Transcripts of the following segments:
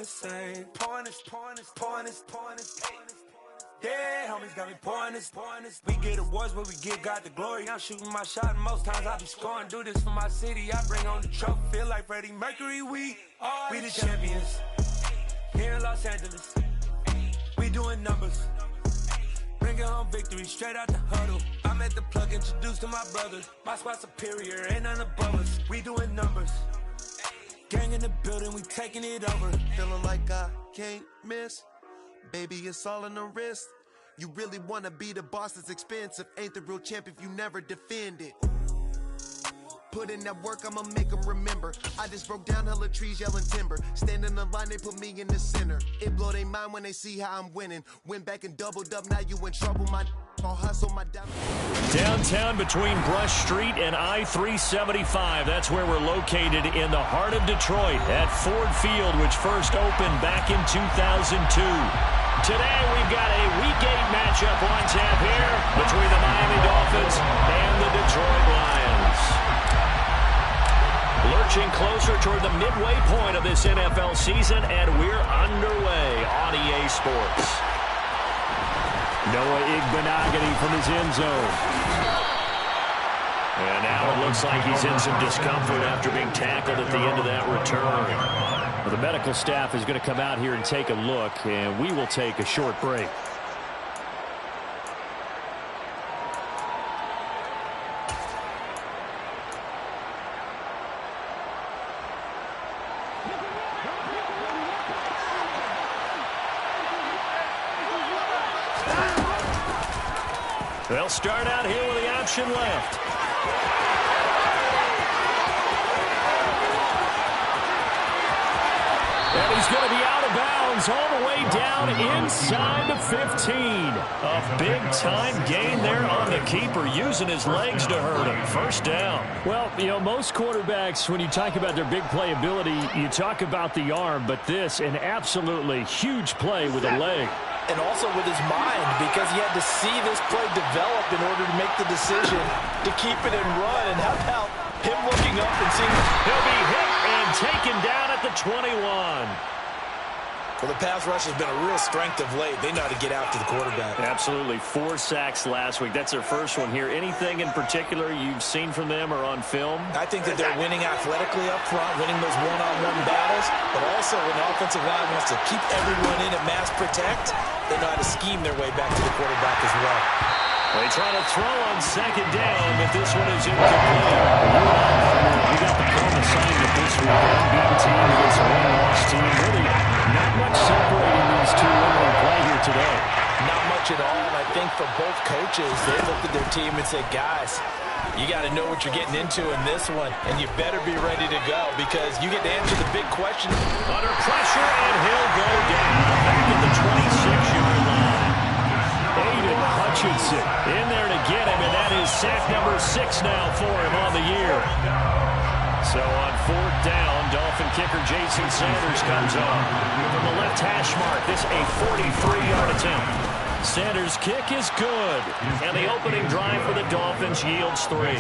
the same. Yeah, homies got me pouring this. We get awards, but we give God the glory. I'm shooting my shot, and most times I be scoring. Do this for my city, I bring on the trophy. Feel like Freddie Mercury, we the champions. Here in Los Angeles, we doing numbers. Bringing home victory straight out the huddle. I'm at the plug, introduced to my brothers. My squad superior, ain't none above us. We doing numbers. Gang in the building, we taking it over. Feeling like I can't miss. Baby, it's all in the wrist. You really wanna be the boss, it's expensive. Ain't the real champ if you never defend it. Put in that work, I'ma make them remember. I just broke down hella trees, yelling timber. Stand in the line, they put me in the center. It blow their mind when they see how I'm winning. Went back and doubled up, now you in trouble. My I'll hustle my downtown between Brush Street and I-375. That's where we're located in the heart of Detroit at Ford Field, which first opened back in 2002. Today we've got a Week 8 matchup on tap here between the Miami Dolphins and the Detroit Lions. Lurching closer toward the midway point of this NFL season, and we're underway on EA Sports. Noah Igbenogany from his end zone. And now it looks like he's in some discomfort after being tackled at the end of that return. Well, the medical staff is going to come out here and take a look, and we will take a short break. They'll start out here with the option left. And he's going to be out of bounds all the way down inside the 15. A big-time gain there on the keeper, using his legs to hurt him. First down. Well, you know, most quarterbacks, when you talk about their big playability, you talk about the arm, but this, an absolutely huge play with a leg. And also with his mind, because he had to see this play develop in order to make the decision to keep it and run. And how about him looking up and seeing he'll be hit and taken down at the 21. Well, the pass rush has been a real strength of late. They know how to get after the quarterback. Absolutely. 4 sacks last week. That's their first one here. Anything in particular you've seen from them or on film? I think that they're winning athletically up front, winning those one-on-one battles, but also when the offensive line wants to keep everyone in and mass protect, they know how to scheme their way back to the quarterback as well. They try to throw on second down, but this one is incomplete. You got the call assignment this week. Unbeaten team against a one-loss team. Really not much separating these two when they play here today. Not much at all. And I think for both coaches, they looked at their team and said, guys, you got to know what you're getting into in this one, and you better be ready to go because you get to answer the big question. Under pressure, and he'll go down back at the 26-yard line. Aiden Hutchinson in there to get him, and that is sack number 6 now for him on the year. So on 4th down, Dolphin kicker Jason Sanders comes on from the left hash mark. This a 43-yard attempt. Sanders' kick is good, and the opening drive for the Dolphins yields 3.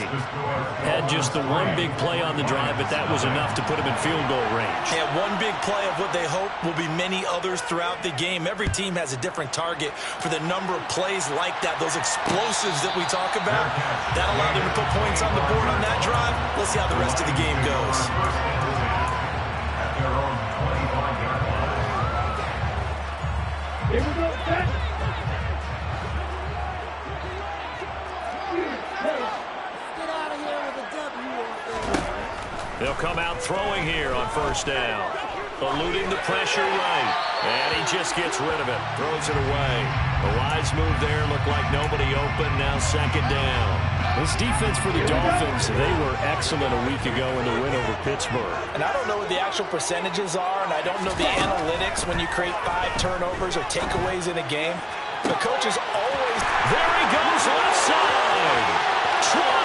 Had just the one big play on the drive, but that was enough to put him in field goal range. Yeah, one big play of what they hope will be many others throughout the game. Every team has a different target for the number of plays like that, those explosives that we talk about. That allowed them to put points on the board on that drive. Let's see how the rest of the game goes. Here we go, set. They'll come out throwing here on 1st down. Eluding the pressure right. And he just gets rid of it. Throws it away. The wise move there. Looked like nobody open. Now 2nd down. This defense for the Dolphins, they were excellent a week ago in the win over Pittsburgh. And I don't know what the actual percentages are, and I don't know the analytics when you create 5 turnovers or takeaways in a game. The coach is always... There he goes left side. 20.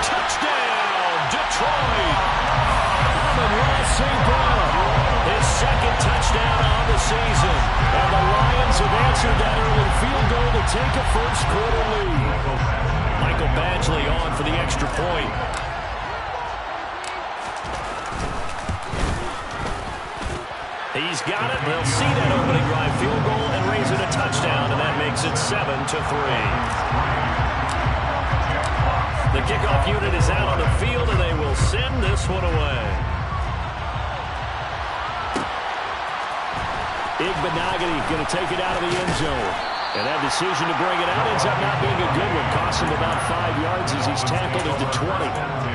Touchdown, Detroit. Amon-Ra St. Brown, his 2nd touchdown on the season. And the Lions have answered that early field goal to take a first-quarter lead. Michael Badgley on for the extra point. He's got it. They'll see that opening drive field goal and raise it a touchdown, and that makes it 7-3. The kickoff unit is out on the field, and they will send this one away. Igbenogany going to take it out of the end zone. And that decision to bring it out ends up not being a good one. Costs him about 5 yards as he's tackled at the 20.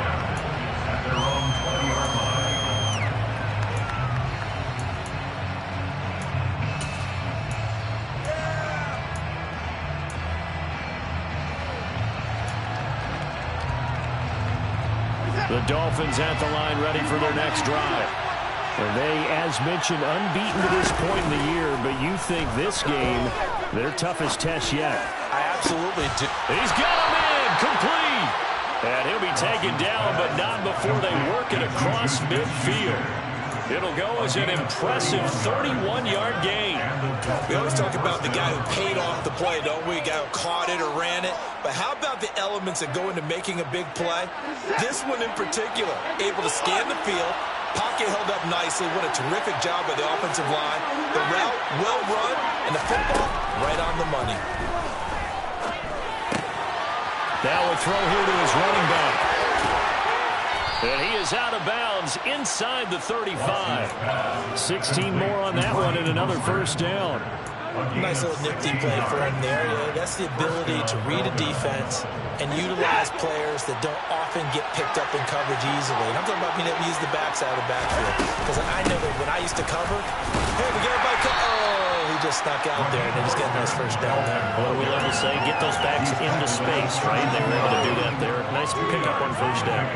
The Dolphins at the line ready for their next drive. And they, as mentioned, unbeaten to this point in the year, but you think this game, their toughest test yet. I absolutely do. He's got him in, complete. And he'll be taken down, but not before they work it across midfield. It'll go as an impressive 31-yard gain. We always talk about the guy who paid off the play, don't we? The guy who caught it or ran it. But how about the elements that go into making a big play? This one in particular, able to scan the field, pocket held up nicely. What a terrific job by the offensive line. The route, well run, and the football, right on the money. Now a throw here to his running back. And he is out of bounds inside the 35. 16 more on that one and another first down. Nice little nifty play for him there. Yeah, that's the ability to read a defense and utilize players that don't often get picked up in coverage easily. And I'm talking about being able to use the backside of the backfield. Because I know that when I used to cover, hey, we got it by he just snuck out there and they just get a nice first down there. Well, we love to say, get those backs into space, right? They were able to do that there. Nice pickup on first down.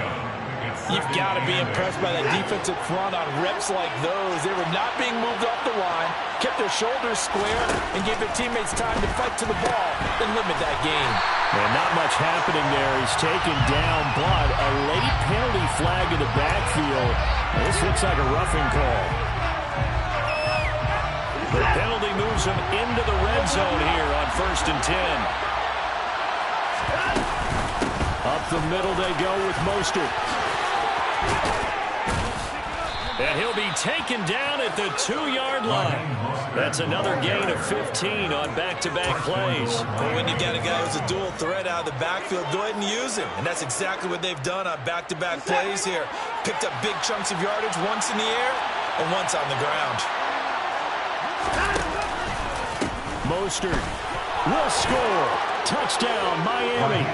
You've got to be impressed by that defensive front on reps like those. They were not being moved off the line, kept their shoulders square, and gave their teammates time to fight to the ball and limit that game. And not much happening there. He's taken down, but a late penalty flag in the backfield. This looks like a roughing call. The penalty moves him into the red zone here on 1st and 10. Up the middle they go with Mostert. And he'll be taken down at the 2-yard line. That's another gain of 15 on back-to-back plays. Well, when you got a guy who's a dual threat out of the backfield, go ahead and use him. And that's exactly what they've done on back-to-back plays here. Picked up big chunks of yardage, once in the air and once on the ground. Mostert will score. Touchdown, Miami.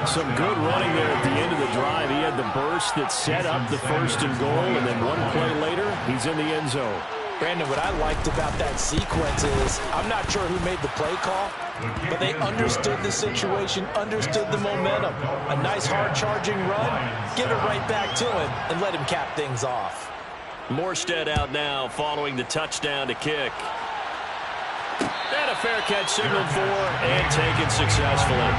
Some good running there at the end of the drive. He had the burst that set up the 1st and goal, and then one play later, he's in the end zone. Brandon, what I liked about that sequence is I'm not sure who made the play call, but they understood the situation, understood the momentum. A nice hard-charging run, give it right back to him, and let him cap things off. Morstead out now following the touchdown to kick. And a fair catch signaled for and taken successfully.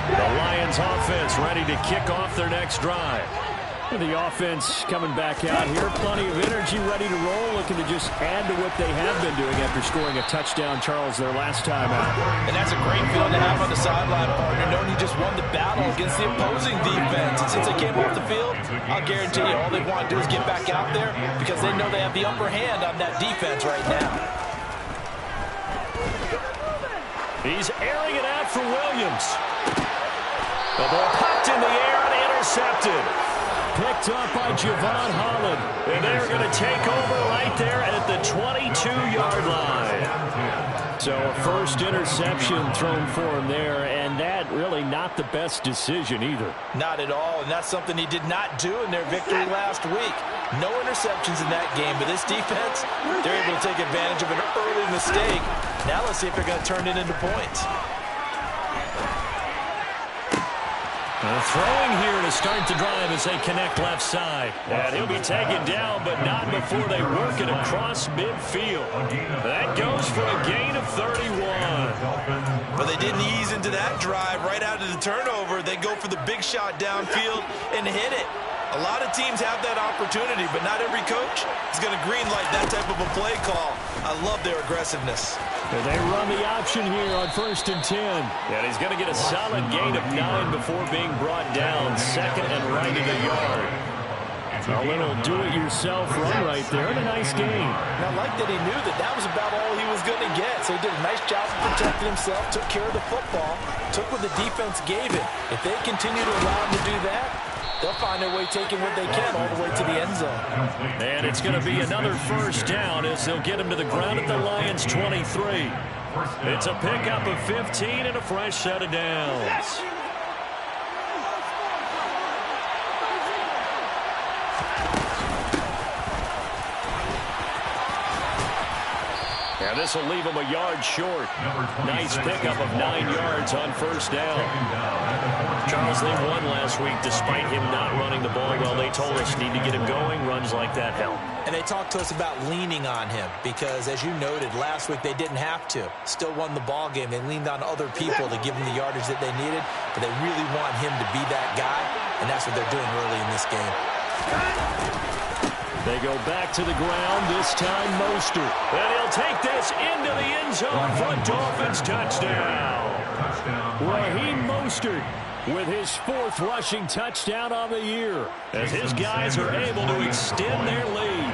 The Lions offense ready to kick off their next drive. And the offense coming back out here. Plenty of energy, ready to roll, looking to just add to what they have been doing after scoring a touchdown, Charles, their last time out. And that's a great feeling to have on the sideline, partner, knowing you just won the battle against the opposing defense. And since they came off the field, I'll guarantee you all they want to do is get back out there because they know they have the upper hand on that defense right now. He's airing it out for Williams. The ball popped in the air and intercepted. Picked up by Javon Holland. And they're going to take over right there at the 22-yard line. So a first interception thrown for him there, and that really not the best decision either. Not at all, and that's something he did not do in their victory last week. No interceptions in that game, but this defense, they're able to take advantage of an early mistake. Now let's see if they're going to turn it into points. Throwing here to start the drive as they connect left side. And he'll be taken down, but not before they work it across midfield. That goes for a gain of 31. But they didn't ease into that drive right out of the turnover. They go for the big shot downfield and hit it. A lot of teams have that opportunity, but not every coach is going to greenlight that type of a play call. I love their aggressiveness. And they run the option here on 1st and 10. And he's going to get a solid gain of 9 before being brought down. 2nd and right at the yard. A little do-it-yourself run right there, and a nice gain. And I like that he knew that that was about all he was going to get. So he did a nice job of protecting himself, took care of the football, took what the defense gave him. If they continue to allow him to do that, they'll find their way taking what they can all the way to the end zone. And it's going to be another 1st down as they'll get him to the ground at the Lions' 23. It's a pickup of 15 and a fresh set of downs. And this will leave him a yard short. Nice pickup of 9 yards on 1st down. Charles, they won last week despite him not running the ball well. They told us need to get him going. Runs like that help. And they talked to us about leaning on him because, as you noted, last week they didn't have to. Still won the ball game. They leaned on other people to give them the yardage that they needed, but they really want him to be that guy, and that's what they're doing early in this game. They go back to the ground, this time Mostert. And he'll take this into the end zone for a Dolphins touchdown. Raheem Mostert with his 4th rushing touchdown on the year as his guys are able to extend their lead.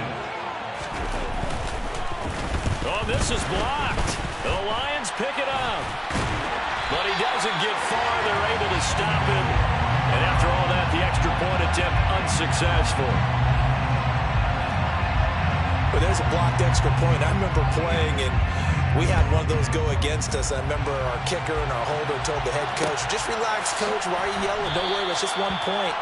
Oh, this is blocked. The Lions pick it up. But he doesn't get far. They're able to stop him. And after all that, the extra point attempt unsuccessful. But there's a blocked extra point. I remember playing, and we had one of those go against us. I remember our kicker and our holder told the head coach, just relax, coach. Why are you yelling? Don't worry, it's just 1 point.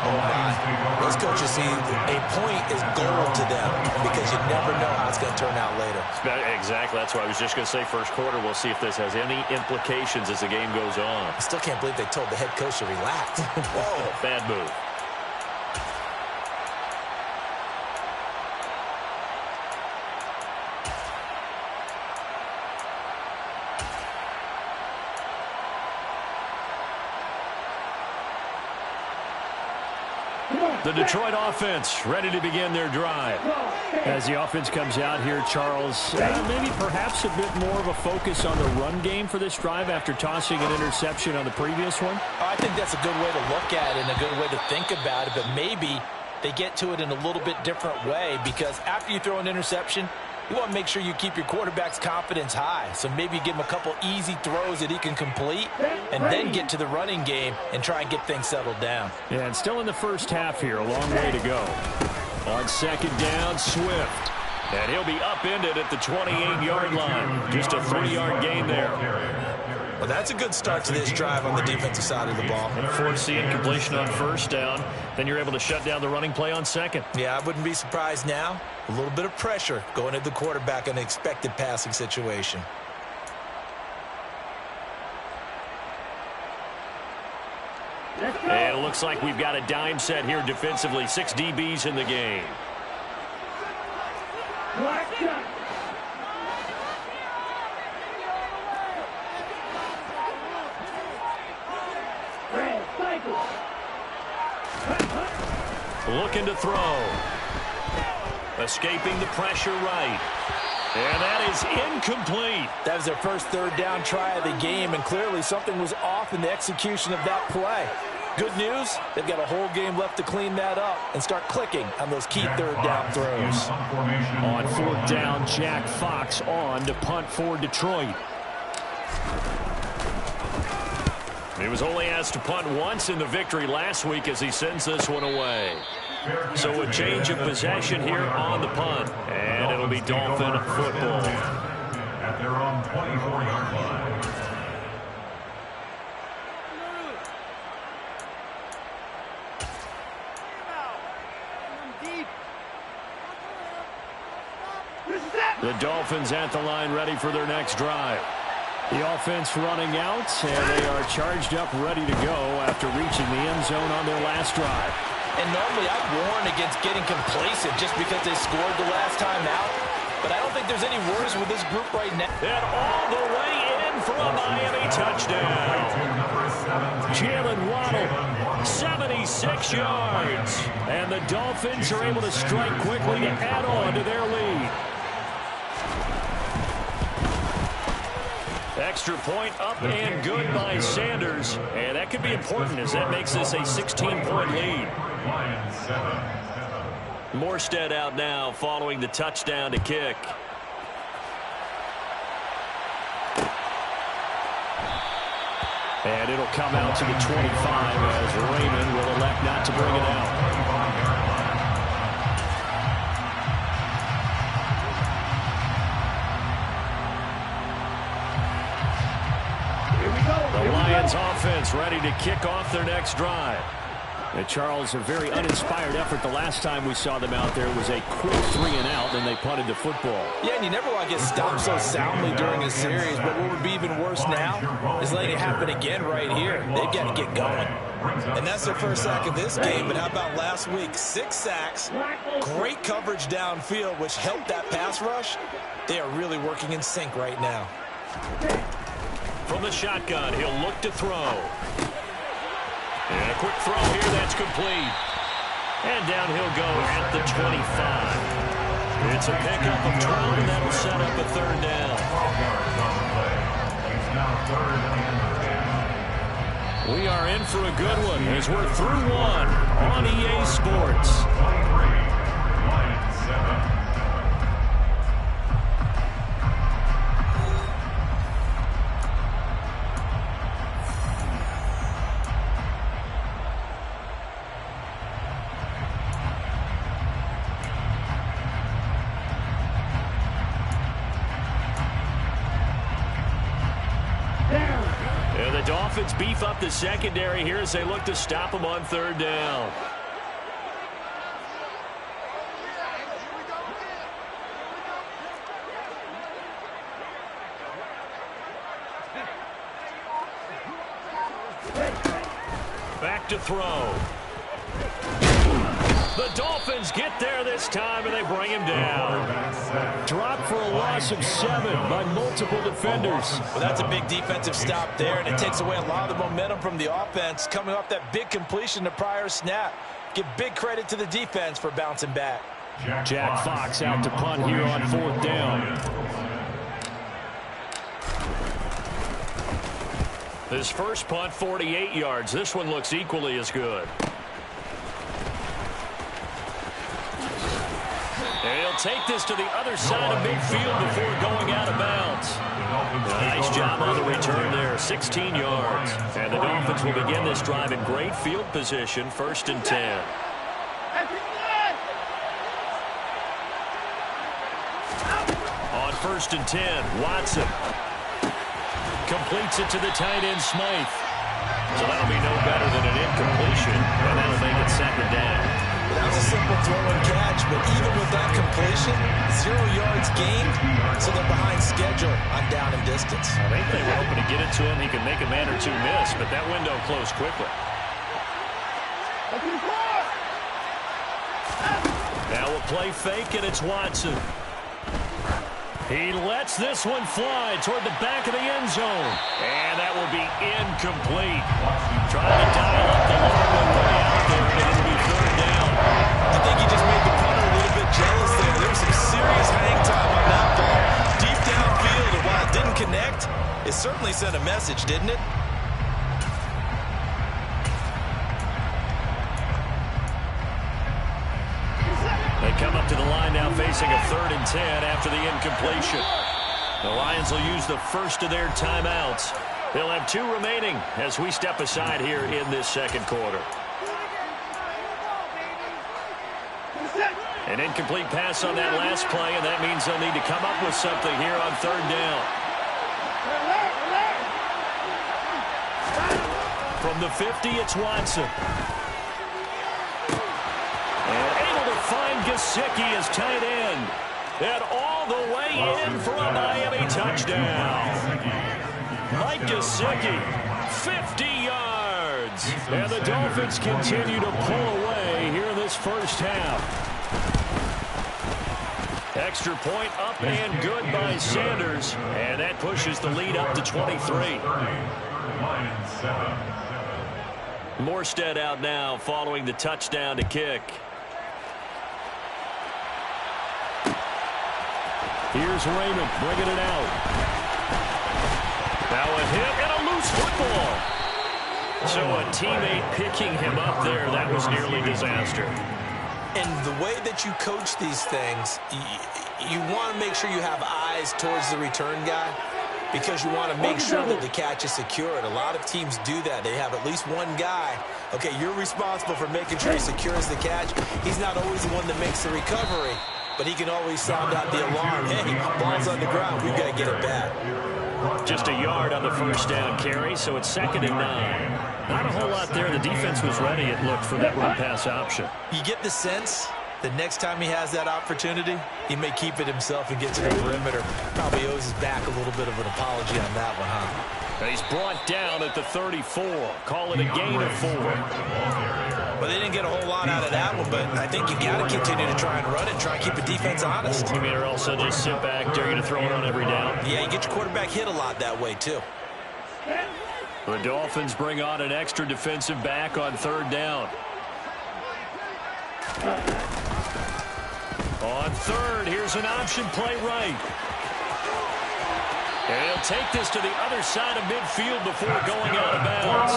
Oh, my. Those coaches see a point is gold to them because you never know how it's going to turn out later. Exactly. That's what I was just going to say. First quarter, we'll see if this has any implications as the game goes on. I still can't believe they told the head coach to relax. Whoa. Bad move. The Detroit offense ready to begin their drive. As the offense comes out here, Charles, maybe perhaps a bit more of a focus on the run game for this drive after tossing an interception on the previous one? I think that's a good way to look at it and a good way to think about it, but maybe they get to it in a little bit different way because after you throw an interception, you want to make sure you keep your quarterback's confidence high. So maybe give him a couple easy throws that he can complete and then get to the running game and try and get things settled down. Yeah, and still in the first half here. A long way to go. On 2nd down, Swift. And he'll be upended at the 28-yard line. Just a 3-yard gain there. Well, that's a good start to this drive on the defensive side of the ball. And force the incompletion on 1st down. Then you're able to shut down the running play on 2nd. Yeah, I wouldn't be surprised now. A little bit of pressure going at the quarterback in an expected passing situation. And it looks like we've got a dime set here defensively. 6 DBs in the game. Looking to throw. Escaping the pressure right. And that is incomplete. That was their first 3rd down try of the game, and clearly something was off in the execution of that play. Good news, they've got a whole game left to clean that up and start clicking on those key 3rd down throws. On 4th down, Jack Fox on to punt for Detroit. He was only asked to punt once in the victory last week as he sends this one away. So a change of possession here on the punt. And it'll be Dolphin football. At their own 24-yard line. The Dolphins at the line ready for their next drive. The offense running out, and they are charged up, ready to go after reaching the end zone on their last drive. And normally I'd warn against getting complacent just because they scored the last time out. But I don't think there's any worries with this group right now. And all the way in in for a Miami touchdown. Jalen Waddle, 76 yards. And the Dolphins are able to strike quickly to add on to their lead. Extra point up and good by Sanders. And that could be important as that makes this a 16-point lead. Morstead out now following the touchdown to kick. And it'll come out to the 25 as Raymond will elect not to bring it out. The Lions offense ready to kick off their next drive. And Charles, a very uninspired effort the last time we saw them out there was a quick 3-and-out, and they punted the football. Yeah, and you never want to get stopped so soundly during a series, but what would be even worse now is letting it happen again right here. They've got to get going. And that's their first sack of this game, but how about last week? 6 sacks, great coverage downfield, which helped that pass rush. They are really working in sync right now. From the shotgun, he'll look to throw. And a quick throw here, that's complete. And down he'll go at the 25. It's a pickup of 12, and that'll set up a third down. We are in for a good one as we're through one on EA Sports. Dolphins beef up the secondary here as they look to stop them on third down. Back to throw. The Dolphins get there this time, and they bring him down. Dropped for a loss of 7 by multiple defenders. Well, that's a big defensive stop there, and it takes away a lot of the momentum from the offense coming off that big completion the prior snap. Give big credit to the defense for bouncing back. Jack Fox out to punt here on fourth down. His first punt, 48 yards. This one looks equally as good. And he'll take this to the other side of midfield before going out of bounds. Nice job on the return there, 16 yards. And the Dolphins will begin this drive in great field position, 1st and 10. On 1st and 10, Watson completes it to the tight end, Smythe. So that'll be no better than an incompletion, and that'll make it 2nd down. That was a simple throw and catch, but even with that completion, 0 yards gained, so they're behind schedule on down and distance. I think they were hoping to get it to him. He could make a man or two miss, but that window closed quickly. Now a play fake, and it's Watson. He lets this one fly toward the back of the end zone. And that will be incomplete. Trying to dial up the long one way out there, and it'll be 3rd down. I think he just made the punter a little bit jealous there. There was some serious hang time on that ball. Deep downfield, and while it didn't connect, it certainly sent a message, didn't it? They come up to the line now facing a 3rd and 10 after the incompletion. The Lions will use the first of their timeouts. They'll have 2 remaining as we step aside here in this 2nd quarter. An incomplete pass on that last play, and that means they'll need to come up with something here on 3rd down. From the 50, it's Watson. And able to find Gesicki as tight end. And all the way in for a Miami touchdown. Mike Gesicki, 50 yards. And the Dolphins continue to pull away here in this first half. Extra point up and good by Sanders. And that pushes the lead up to 23. Morstead out now following the touchdown to kick. Here's Raymond bringing it out. Now a hit and a loose football. So a teammate picking him up there, that was nearly disaster. And the way that you coach these things, you want to make sure you have eyes towards the return guy because you want to make sure that the catch is secured. A lot of teams do that. They have at least one guy. Okay, you're responsible for making sure he secures the catch. He's not always the one that makes the recovery, but he can always sound out the alarm. Hey, ball's on the ground. We've got to get it back. Just a yard on the first down carry, so it's 2nd and 9. Not a whole lot there. The defense was ready, it looked, for that run-pass option. You get the sense that next time he has that opportunity, he may keep it himself and get to the perimeter. Probably owes his back a little bit of an apology on that one, huh? And he's brought down at the 34. Call it a gain of 4. Well, they didn't get a whole lot out of that one, but I think you got to continue to try and run it, try and keep the defense honest. You mean, or also just sit back, dare you to throw it on every down? Yeah, you get your quarterback hit a lot that way, too. The Dolphins bring on an extra defensive back on 3rd down. On 3rd, here's an option play right. And he'll take this to the other side of midfield before going out of bounds.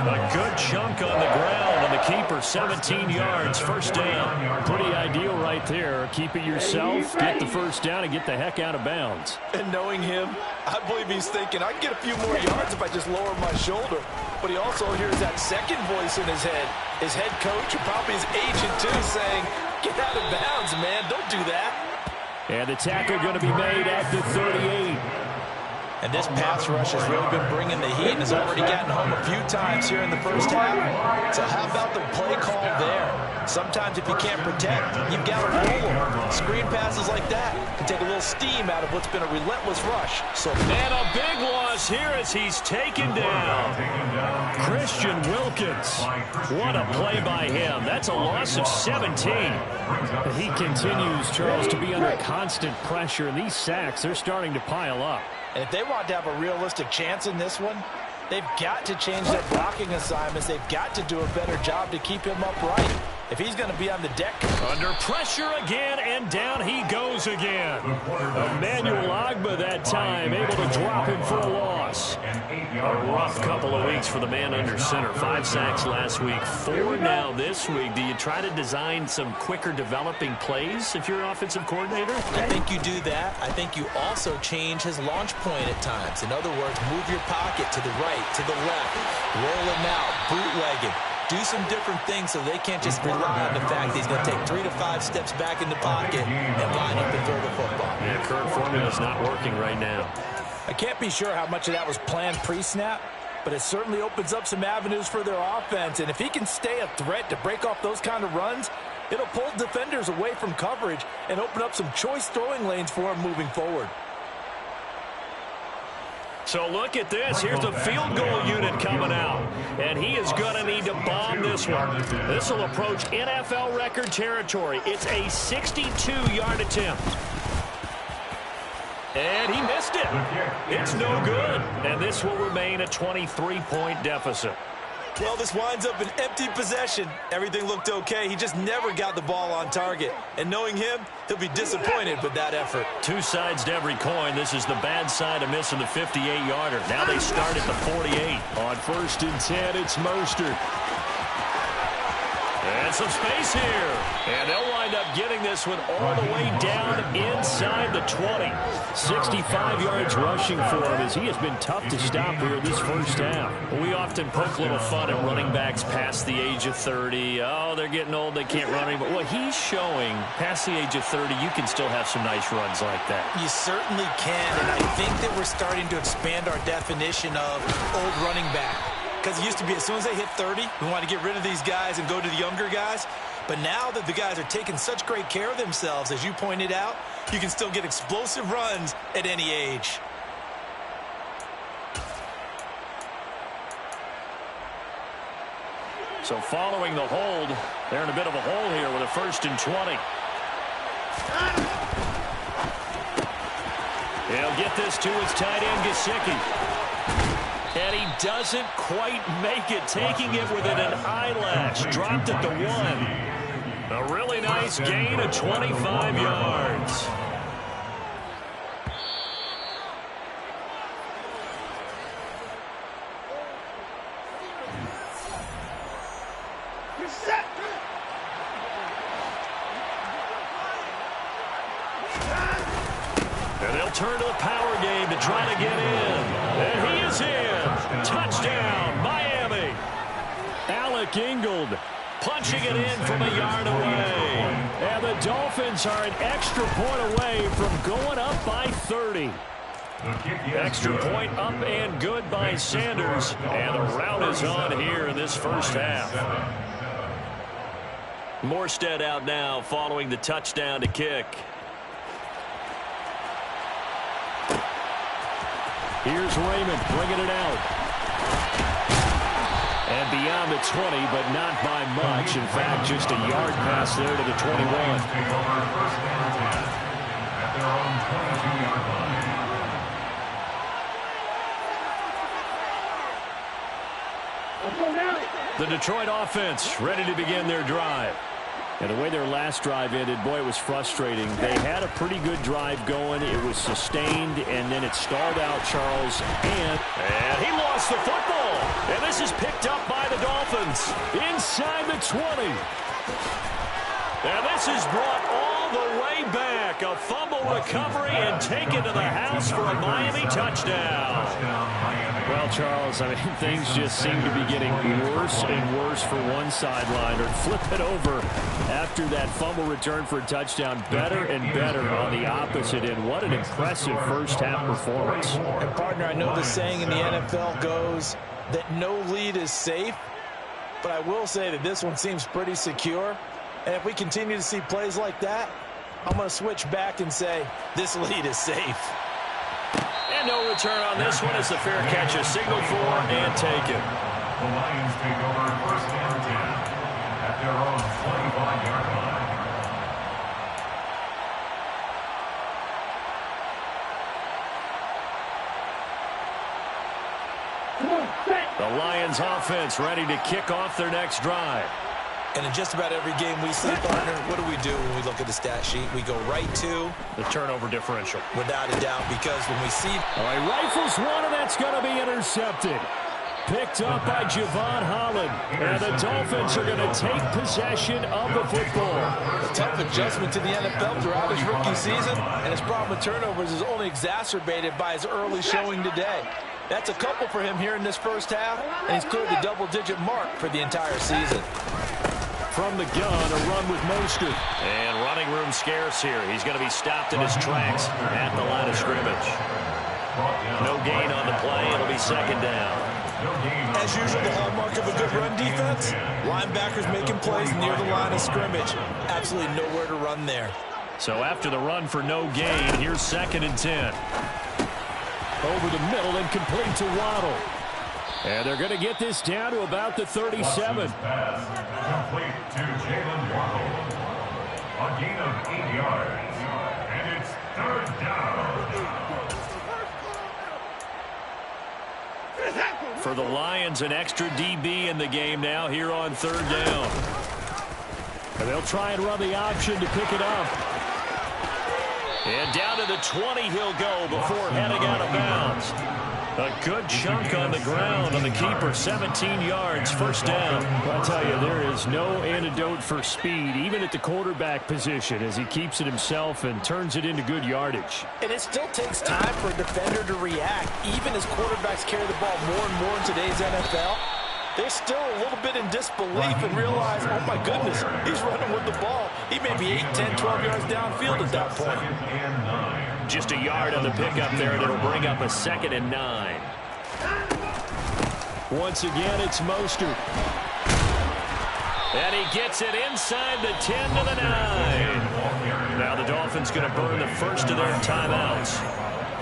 A good chunk on the ground, and the keeper 17 yards, 1st down. Pretty ideal right there. Keep it yourself, get the 1st down, and get the heck out of bounds. And knowing him, I believe he's thinking, I can get a few more yards if I just lower my shoulder. But he also hears that second voice in his head. His head coach, and probably his agent too, saying, get out of bounds, man, don't do that. And the tackle going to be made at the 38. And this pass rush has really been bringing the heat and has already gotten home a few times here in the first half. So how about the play call there? Sometimes if you can't protect, you've got to roll them. Screen passes like that can take a little steam out of what's been a relentless rush. So, and a big loss here as he's taken down. Christian Wilkins. What a play by him. That's a loss of 17. He continues, Charles, to be under constant pressure. And these sacks, they're starting to pile up. And if they want to have a realistic chance in this one, they've got to change their blocking assignments. They've got to do a better job to keep him upright. If he's going to be on the deck. Under pressure again, and down he goes again. Emmanuel Ogbah that time, able to drop him for a loss. A rough couple of weeks for the man under center. 5 sacks last week, 4 now this week. Do you try to design some quicker developing plays if you're an offensive coordinator? I think you do that. I think you also change his launch point at times. In other words, move your pocket to the right, to the left, roll him out, bootleg him. Do some different things so they can't just rely on the fact that he's going to take 3 to 5 steps back in the pocket and line up and throw the football. Yeah, current formula is not working right now. I can't be sure how much of that was planned pre-snap, but it certainly opens up some avenues for their offense. And if he can stay a threat to break off those kind of runs, it'll pull defenders away from coverage and open up some choice throwing lanes for him moving forward. So look at this. Here's the field goal unit coming out. And he is going to need to bomb this one. This will approach NFL record territory. It's a 62-yard attempt. And he missed it. It's no good. And this will remain a 23-point deficit. Well, this winds up an empty possession. Everything looked okay. He just never got the ball on target. And knowing him, he'll be disappointed with that effort. 2 sides to every coin. This is the bad side of missing the 58-yarder. Now they start at the 48. On 1st and 10, it's Mostert. And some space here. And they'll wind up getting this one all the way down inside the 20. 65 yards rushing for him as he has been tough to stop here this first half. We often poke a little fun at running backs past the age of 30. Oh, they're getting old, they can't run anymore. What he's showing, past the age of 30, you can still have some nice runs like that. You certainly can, and I think that we're starting to expand our definition of old running back. Because it used to be as soon as they hit 30, we want to get rid of these guys and go to the younger guys. But now that the guys are taking such great care of themselves, as you pointed out, you can still get explosive runs at any age. So following the hold, they're in a bit of a hole here with a 1st and 20. They'll get this to his tight end, Gesicki. And he doesn't quite make it, taking it within an eyelash. Dropped at the 1. A really nice gain of 25 yards. And they'll turn to the power game to try to get in. And he is in. Touchdown, Miami. Alec Ingold punching it in from a yard away. And the Dolphins are an extra point away from going up by 30. Extra point up and good by Sanders. And the rout is on here in this first half. Morstead out now following the touchdown to kick. Here's Raymond bringing it out. And beyond the 20, but not by much. In fact, just a yard pass there to the 21. The Detroit offense ready to begin their drive. And the way their last drive ended, boy, it was frustrating. They had a pretty good drive going. It was sustained, and then it stalled out, Charles. And he lost the football. And this is picked up by the Dolphins inside the 20. And this is brought all the way back. A fumble recovery and taken to the house for a Miami touchdown. Well, Charles, I mean, things just seem to be getting worse and worse for one sideline. Or flip it over after that fumble return for a touchdown. Better and better on the opposite end. What an impressive first-half performance. And, partner, I know the saying in the NFL goes that no lead is safe. But I will say that this one seems pretty secure. And if we continue to see plays like that, I'm going to switch back and say this lead is safe. And no return on this one as the fair catch is signaled for and taken. The Lions take over first and 10 at their own 25-yard line. The Lions offense ready to kick off their next drive. And in just about every game we see, partner, what do we do when we look at the stat sheet? We go right to the turnover differential. Without a doubt, because when we see... All right, rifles one, and that's going to be intercepted. Picked up by Javon Holland. And the Dolphins are going to take possession of the football. A tough adjustment to the NFL throughout his rookie season, and his problem with turnovers is only exacerbated by his early showing today. That's a couple for him here in this first half, and he's cleared the double-digit mark for the entire season. From the gun, a run with Mostert. And running room scarce here. He's going to be stopped in his tracks at the line of scrimmage. No gain on the play. It'll be second down. As usual, the hallmark of a good run defense, linebackers making plays near the line of scrimmage. Absolutely nowhere to run there. So after the run for no gain, here's second and 10. Over the middle and complete to Waddle. And they're going to get this down to about the 37. Pass complete to Jalen Waddle. A gain of 8 yards. And it's third down. For the Lions, an extra DB in the game now here on third down. And they'll try and run the option to pick it up. And down to the 20 he'll go before heading out of bounds. A good chunk on the ground on the keeper, 17 yards, first down. I'll tell you, there is no antidote for speed, even at the quarterback position, as he keeps it himself and turns it into good yardage. And it still takes time for a defender to react, even as quarterbacks carry the ball more and more in today's NFL. They're still a little bit in disbelief and realize, oh my goodness, he's running with the ball. He may be 8, 10, 12 yards downfield at that point. Just a yard on the pickup there, and it'll bring up a 2nd and 9. Once again, it's Mostert. And he gets it inside the 10 to the 9. Now the Dolphins going to burn the first of their timeouts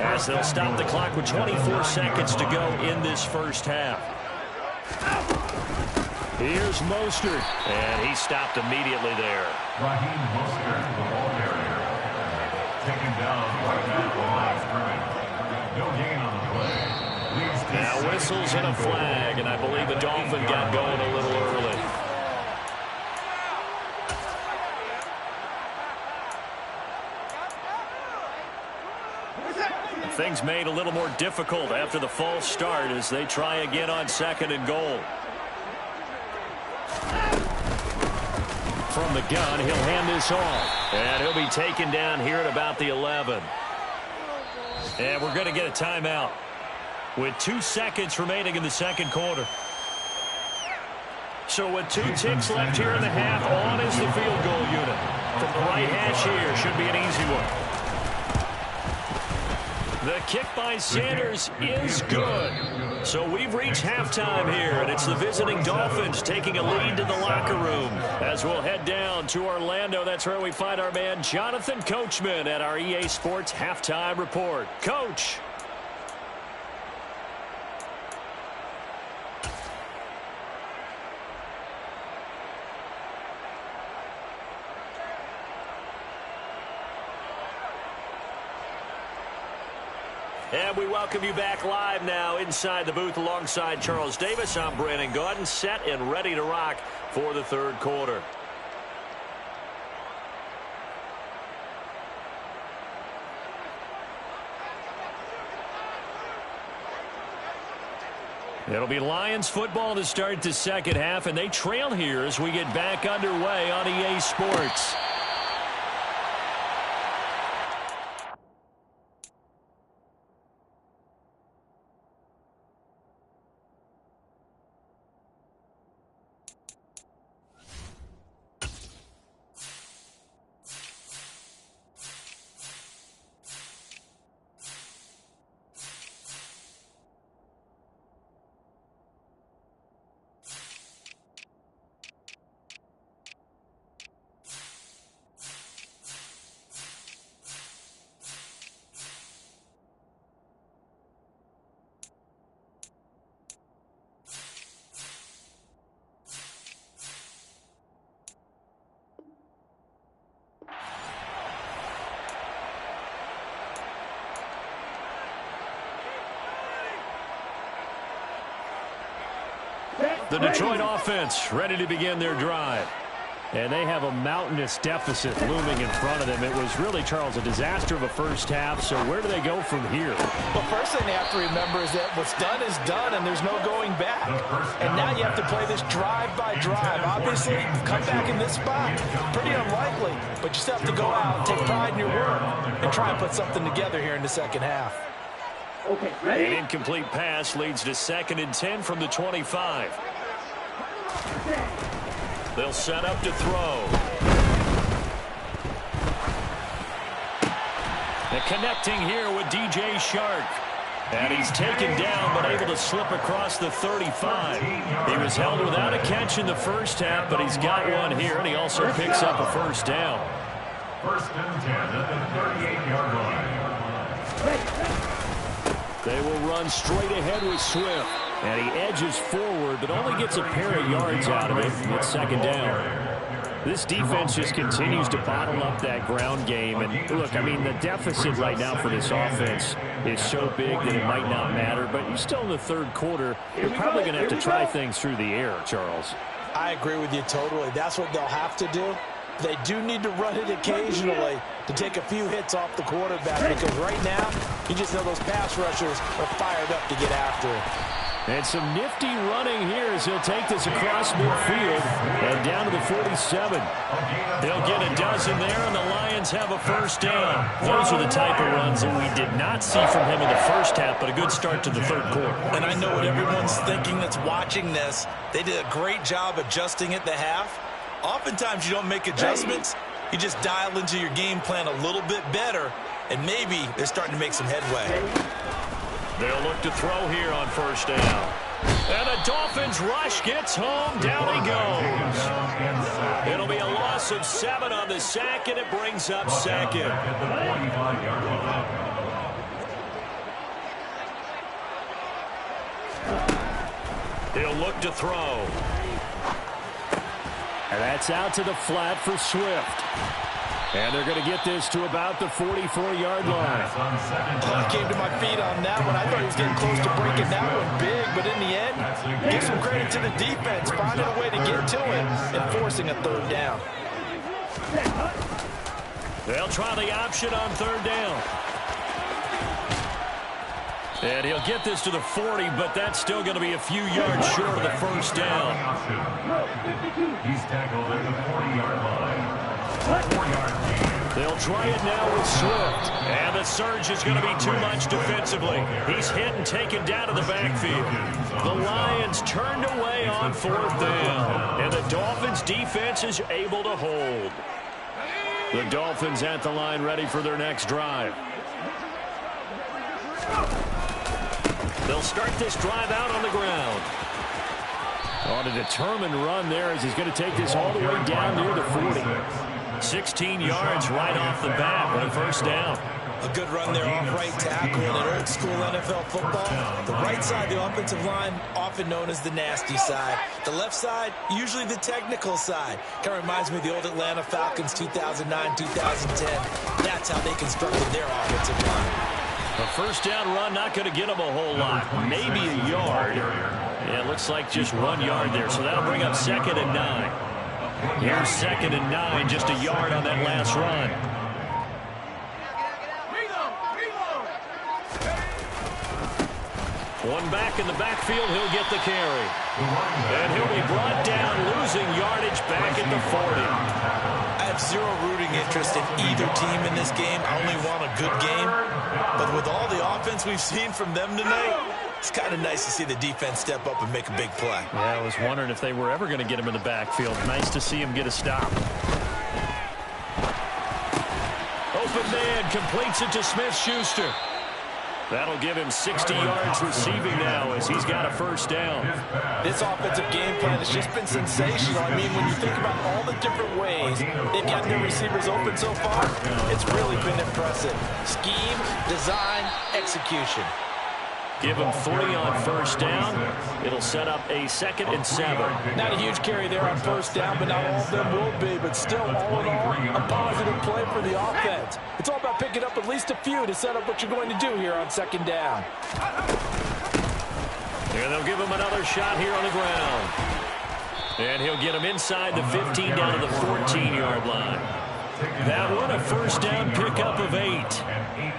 as they'll stop the clock with 24 seconds to go in this first half. Here's Mostert, and he stopped immediately there. Raheem Mostert, the ball carrier, taken down right at the line of scrimmage. No gain on the play. Now whistles and a flag, and I believe the Dolphin got going a little early. Things made a little more difficult after the false start as they try again on 2nd and goal. From the gun, he'll hand this off. And he'll be taken down here at about the 11. And we're going to get a timeout with 2 seconds remaining in the 2nd quarter. So with 2 ticks left here in the half, on is the field goal unit. From the right hash here, should be an easy one. The kick by Sanders is good. So we've reached halftime here, and it's the visiting Dolphins taking a lead to the locker room. As we'll head down to Orlando, that's where we find our man Jonathan Coachman at our EA Sports Halftime Report. Coach. And we welcome you back live now inside the booth alongside Charles Davis. I'm Brandon Gaudin, set and ready to rock for the 3rd quarter. It'll be Lions football to start the 2nd half, and they trail here as we get back underway on EA Sports. The Detroit offense ready to begin their drive. And they have a mountainous deficit looming in front of them. It was really, Charles, a disaster of a first half. So where do they go from here? Well, first thing they have to remember is that what's done is done, and there's no going back. And now you have to play this drive by drive. Obviously, come back in this spot, pretty unlikely. But you still have to go out, take pride in your work, and try and put something together here in the 2nd half. Okay, ready? An incomplete pass leads to 2nd and 10 from the 25. They'll set up to throw. And connecting here with DJ Shark. And he's taken down but able to slip across the 35. He was held without a catch in the first half, but he's got one here, and he also picks up a first down. 1st and 10 at the 38-yard line. They will run straight ahead with Swift. And he edges forward, but only gets a pair of yards out of it. It's 2nd down. This defense just continues to bottle up that ground game. And look, I mean, the deficit right now for this offense is so big that it might not matter. But you're still in the 3rd quarter. You're probably going to have to try things through the air, Charles. I agree with you totally. That's what they'll have to do. They do need to run it occasionally to take a few hits off the quarterback, because right now, you just know those pass rushers are fired up to get after it. And some nifty running here as he'll take this across midfield and down to the 47. They'll get a dozen there, and the Lions have a first down. Those are the type of runs that we did not see from him in the first half, but a good start to the 3rd quarter. And I know what everyone's thinking that's watching this. They did a great job adjusting at the half. Oftentimes you don't make adjustments. You just dial into your game plan a little bit better, and maybe they're starting to make some headway. They'll look to throw here on first down. And the Dolphins rush gets home. Down he goes. It'll be a loss of 7 on the sack, and it brings up 2nd. He'll look to throw. And that's out to the flat for Swift. And they're going to get this to about the 44-yard line. I came to my feet on that one. I thought he was getting close to breaking that one big, but in the end, give some credit to the defense, finding a way to get to it and forcing a third down. They'll try the option on third down. And he'll get this to the 40, but that's still going to be a few yards short of the first down. He's tackled at the 40-yard line. 4-yard gain. They'll try it now with Swift. And the surge is going to be too much defensively. He's hit and taken down to the backfield. The Lions turned away on fourth down. And the Dolphins' defense is able to hold. The Dolphins at the line ready for their next drive. They'll start this drive out on the ground. On a determined run there as he's going to take this all the way down near the 40. 16 yards right off the bat on a first down. A good run there off right tackle in an old-school NFL football. The right side, the offensive line, often known as the nasty side. The left side, usually the technical side. Kind of reminds me of the old Atlanta Falcons 2009, 2010. That's how they constructed their offensive line. A first down run, not going to get him a whole lot. Maybe a yard. Yeah, it looks like just 1 yard there, so that'll bring up 2nd and 9. Here's 2nd and 9, just a yard on that last run. One back in the backfield, he'll get the carry. And he'll be brought down, losing yardage back at the 40. I have zero rooting interest in either team in this game. I only want a good game. But with all the offense we've seen from them tonight, it's kind of nice to see the defense step up and make a big play. Yeah, I was wondering if they were ever going to get him in the backfield. Nice to see him get a stop. Open man completes it to Smith-Schuster. That'll give him 60 yards receiving now as he's got a first down. This offensive game plan has just been sensational. I mean, when you think about all the different ways they've gotten their receivers open so far, it's really been impressive. Scheme, design, execution. Give him 3 on first down. It'll set up a 2nd and 7. Not a huge carry there on first down, but not all of them will be. But still, all in all, a positive play for the offense. It's all about picking up at least a few to set up what you're going to do here on 2nd down. And they'll give him another shot here on the ground. And he'll get him inside the 15 down to the 14-yard line. That one, a first down pickup of 8.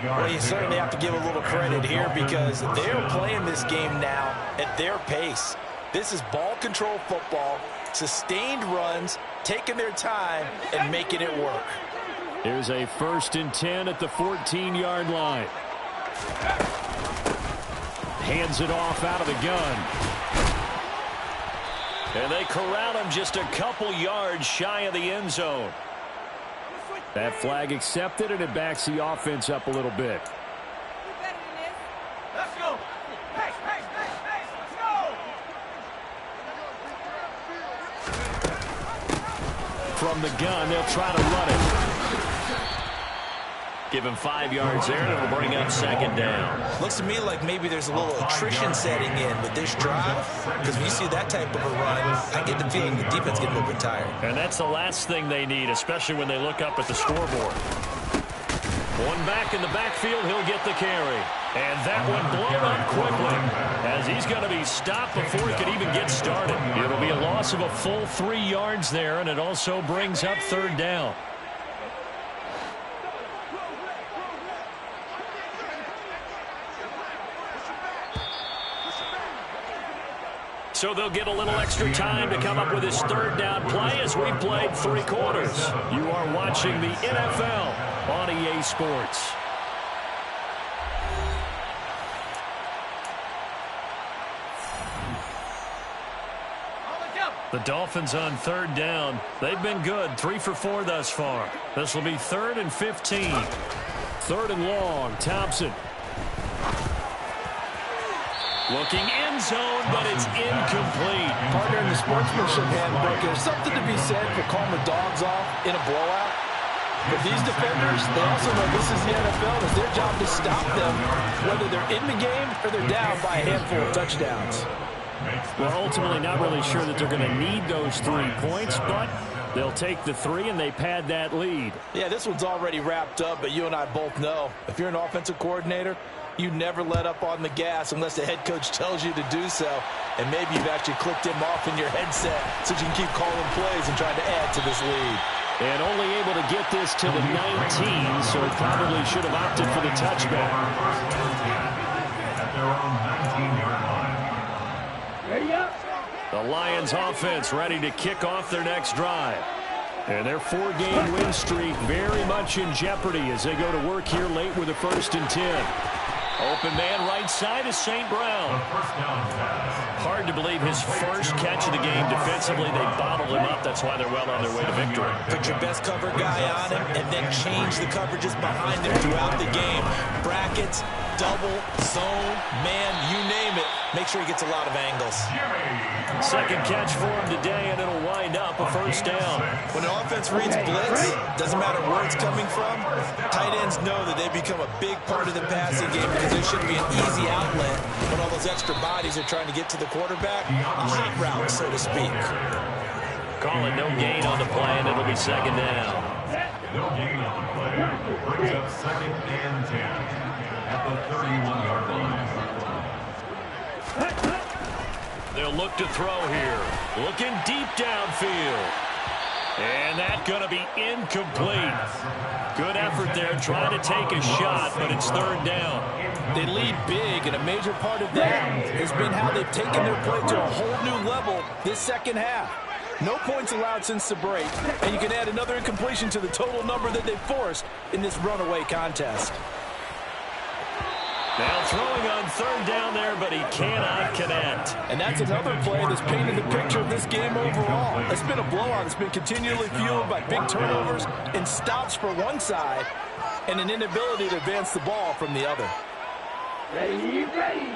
Well, you certainly have to give a little credit here because they're playing this game now at their pace. This is ball control football, sustained runs, taking their time, and making it work. Here's a 1st and 10 at the 14-yard line. Hands it off out of the gun. And they corral him just a couple yards shy of the end zone. That flag accepted, and it backs the offense up a little bit. Let's go. Hey, let's go. From the gun, they'll try to run it. Give him 5 yards there, and it'll bring up 2nd down. Looks to me like maybe there's a little attrition setting in with this drive, because when you see that type of a run, I get the feeling the defense getting a little bit tired. And that's the last thing they need, especially when they look up at the scoreboard. One back in the backfield, he'll get the carry. And that one blown up quickly as he's going to be stopped before he could even get started. It'll be a loss of a full 3 yards there, and it also brings up 3rd down. So they'll get a little extra time to come up with his 3rd down play as we've played 3 quarters. You are watching the NFL on EA Sports. The Dolphins on 3rd down. They've been good, 3 for 4 thus far. This will be 3rd and 15. 3rd and long, Thompson. Looking end zone, but it's incomplete. Partner, in the sportsmanship handbook, there's something to be said for calling the dogs off in a blowout. But these defenders, they also know this is the NFL. It's their job to stop them, whether they're in the game or they're down by a handful of touchdowns. Well, ultimately not really sure that they're going to need those 3 points, but They'll take the 3, and they pad that lead. Yeah, this one's already wrapped up, but you and I both know if you're an offensive coordinator, you never let up on the gas unless the head coach tells you to do so. And maybe you've actually clicked him off in your headset so you can keep calling plays and trying to add to this lead. And only able to get this to the 19, so it probably should have opted for the touchback. At their own 19-yard line. Ready up. The Lions offense ready to kick off their next drive. And their 4-game win streak very much in jeopardy as they go to work here late with a 1st and 10. Open man right side is St. Brown. Hard to believe his first catch of the game defensively. They bottled him up. That's why they're well on their way to victory. Put your best cover guy on him and then change the coverages behind him throughout the game. Brackets, double, zone, man, you name it. Make sure he gets a lot of angles. Second catch for him today, and it'll wind up a 1st down. When an offense reads blitz, doesn't matter where it's coming from, tight ends know that they become a big part of the passing game because there should be an easy outlet when all those extra bodies are trying to get to the quarterback. A hot route, so to speak. Call it no gain on the play, and it'll be 2nd down. No gain on the play. Brings up 2nd and 10 at the 31-yard line. They'll look to throw here. Looking deep downfield. And that's going to be incomplete. Good effort there trying to take a shot, but it's 3rd down. They lead big, and a major part of that has been how they've taken their play to a whole new level this second half. No points allowed since the break, and you can add another incompletion to the total number that they've forced in this runaway contest. Now throwing on 3rd down there, but he cannot connect. And that's another play that's painted the picture of this game overall. It's been a blowout. It's been continually fueled by big turnovers and stops for one side and an inability to advance the ball from the other. Ready, ready.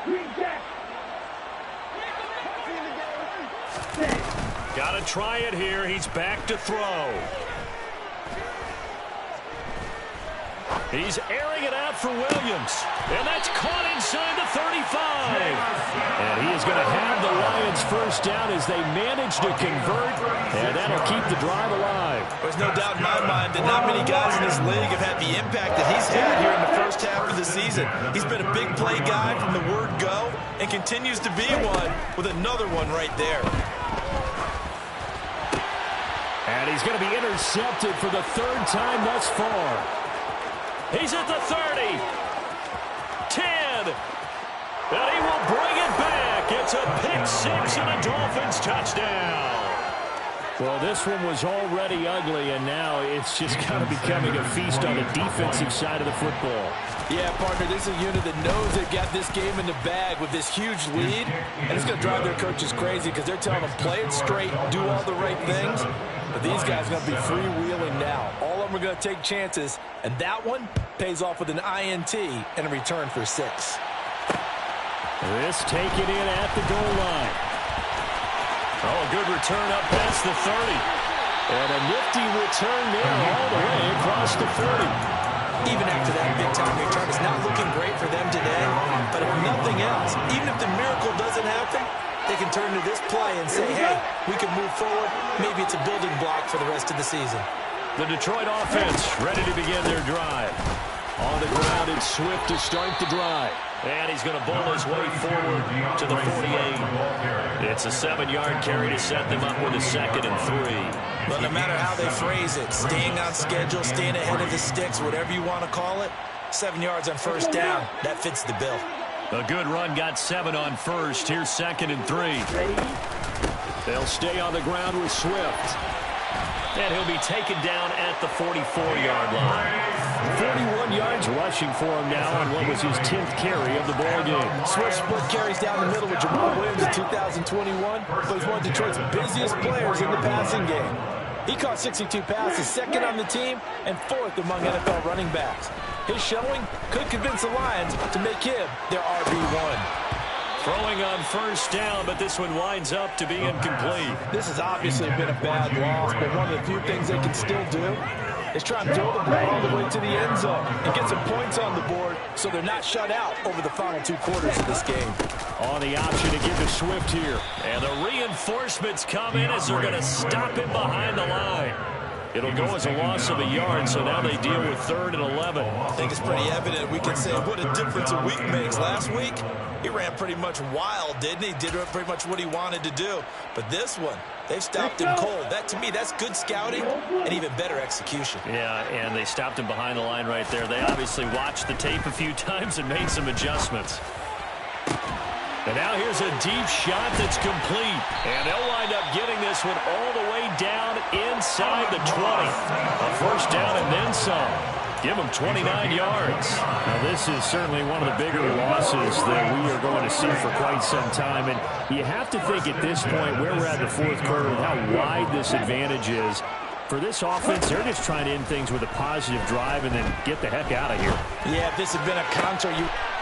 Green jack. Got to try it here. He's back to throw. He's airing it out for Williams. And that's caught inside the 35. And he is going to have the Lions 1st down as they manage to convert. And that'll keep the drive alive. There's no doubt in my mind that not many guys in this league have had the impact that he's had here in the 1st half of the season. He's been a big play guy from the word go and continues to be one with another one right there. And he's going to be intercepted for the 3rd time thus far. He's at the 30. 10. And he will bring it back. It's a pick 6 and a Dolphins touchdown. Well, this one was already ugly, and now it's just kind of becoming a feast on the defensive side of the football. Yeah, partner, this is a unit that knows they've got this game in the bag with this huge lead, and it's going to drive their coaches crazy because they're telling them play it straight, do all the right things. But these guys are going to be freewheeling now. All of them are going to take chances, and that one pays off with an INT and a return for 6. This taken in at the goal line. Oh, good return up past the 30. And a nifty return there all the way across the 40. Even after that big-time return, it's not looking great for them today. But if nothing else, even if the miracle doesn't happen, they can turn to this play and say, hey, we can move forward. Maybe it's a building block for the rest of the season. The Detroit offense ready to begin their drive. On the ground, it's Swift to start the drive. And he's going to bowl his way forward to the 48. It's a 7-yard carry to set them up with a 2nd and 3. But no matter how they phrase it, staying on schedule, staying ahead of the sticks, whatever you want to call it, 7 yards on 1st down, that fits the bill. A good run got 7 on 1st. Here's 2nd and 3. They'll stay on the ground with Swift. And he'll be taken down at the 44-yard line. 41 yards rushing for him now on what was his 10th carry of the ball game. Swift split carries down the middle with Jamal Williams in 2021, but he's one of Detroit's busiest players in the passing game. He caught 62 passes, 2nd on the team, and 4th among NFL running backs. His showing could convince the Lions to make him their RB1. Throwing on 1st down, but this one winds up to be incomplete. This has obviously been a bad loss, but one of the few things they can still do is try and throw the ball all the way to the end zone and get some points on the board so they're not shut out over the final 2 quarters of this game. On the option to give to Swift here. And the reinforcements come in as they're going to stop him behind the line. It'll go as a loss of a yard, so now they deal with 3rd and 11. I think it's pretty evident. We can say what a difference a week makes. Last week, he ran pretty much wild, didn't he? Did pretty much what he wanted to do. But this one, they've stopped him cold. That, to me, that's good scouting and even better execution. Yeah, and they stopped him behind the line right there. They obviously watched the tape a few times and made some adjustments. And now here's a deep shot that's complete. And they'll wind up getting this one all the way down inside the 20. A first down and then some. Give them 29 yards. Now, this is certainly one of the bigger losses that we are going to see for quite some time. And you have to think at this point where we're at in the 4th quarter and how wide this advantage is. For this offense, they're just trying to end things with a positive drive and then get the heck out of here. Yeah, if this had been a counter,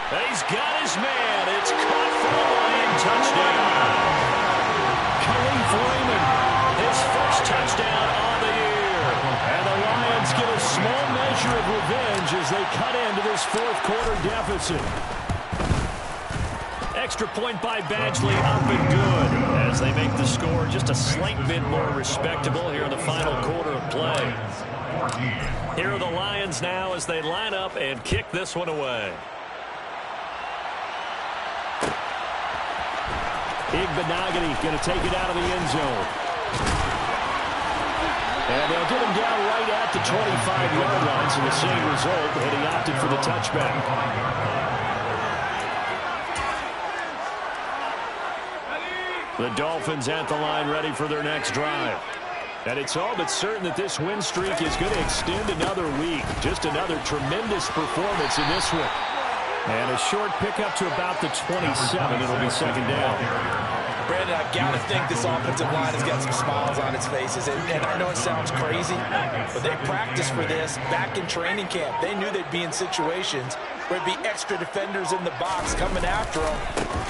He's got his man. It's caught for a Lion touchdown. Khalif Raymond, his first touchdown on the year. And the Lions get a small measure of revenge as they cut into this 4th quarter deficit. Extra point by Badgley, up and good as they make the score just a slight bit more respectable here in the final quarter of play. Here are the Lions now as they line up and kick this one away. Igbenogany going to take it out of the end zone. And they'll get him down right at the 25-yard line, so the same result, and he opted for the touchback. The Dolphins at the line ready for their next drive. And it's all but certain that this win streak is going to extend another week. Just another tremendous performance in this one. And a short pickup to about the 27. It'll be 2nd down. Brandon, I've got to think this offensive line has got some smiles on its faces. And I know it sounds crazy, but they practiced for this back in training camp. They knew they'd be in situations where there'd be extra defenders in the box coming after them,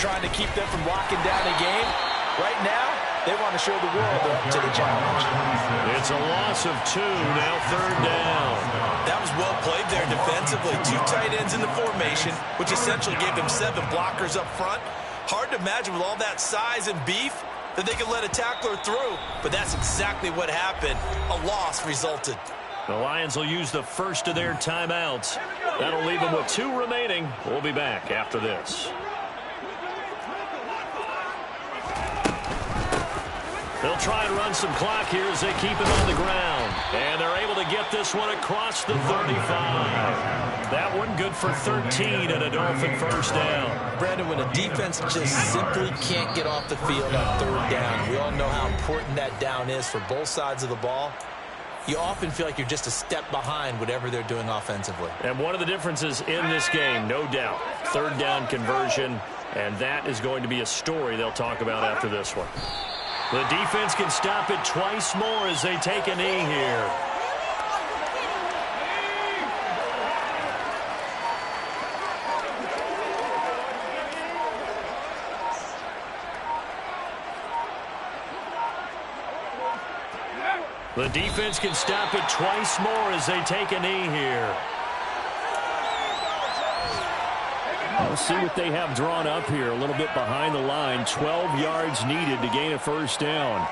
trying to keep them from locking down a game. Right now, they want to show the world they're up to the challenge. It's a loss of 2, now 3rd down. That was well played there defensively. 2 tight ends in the formation, which essentially gave them 7 blockers up front. Hard to imagine with all that size and beef that they could let a tackler through, but that's exactly what happened. A loss resulted. The Lions will use the first of their timeouts. That'll leave them with 2 remaining. We'll be back after this. They'll try and run some clock here as they keep it on the ground. And they're able to get this one across the 35. That one good for 13 and a Dolphin first down. Brandon, when a defense just simply can't get off the field on 3rd down, we all know how important that down is for both sides of the ball. You often feel like you're just a step behind whatever they're doing offensively. And one of the differences in this game, no doubt, 3rd down conversion, and that is going to be a story they'll talk about after this one. The defense can stop it twice more as they take a knee here. The defense can stop it twice more as they take a knee here. We'll see what they have drawn up here. A little bit behind the line. 12 yards needed to gain a first down.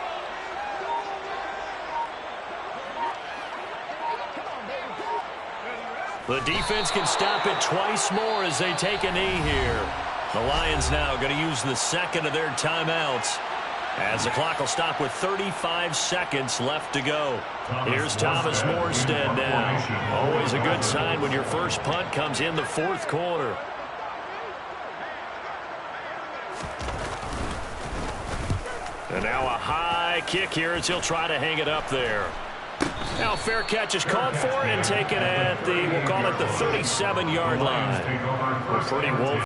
The defense can stop it twice more as they take a knee here. The Lions now going to use the 2nd of their timeouts as the clock will stop with 35 seconds left to go. Here's Thomas Morstead now. Always a good sign when your first punt comes in the 4th quarter. And now a high kick here as he'll try to hang it up there. Now fair catch is called for and taken at the, we'll call it the 37-yard line. Pretty woeful.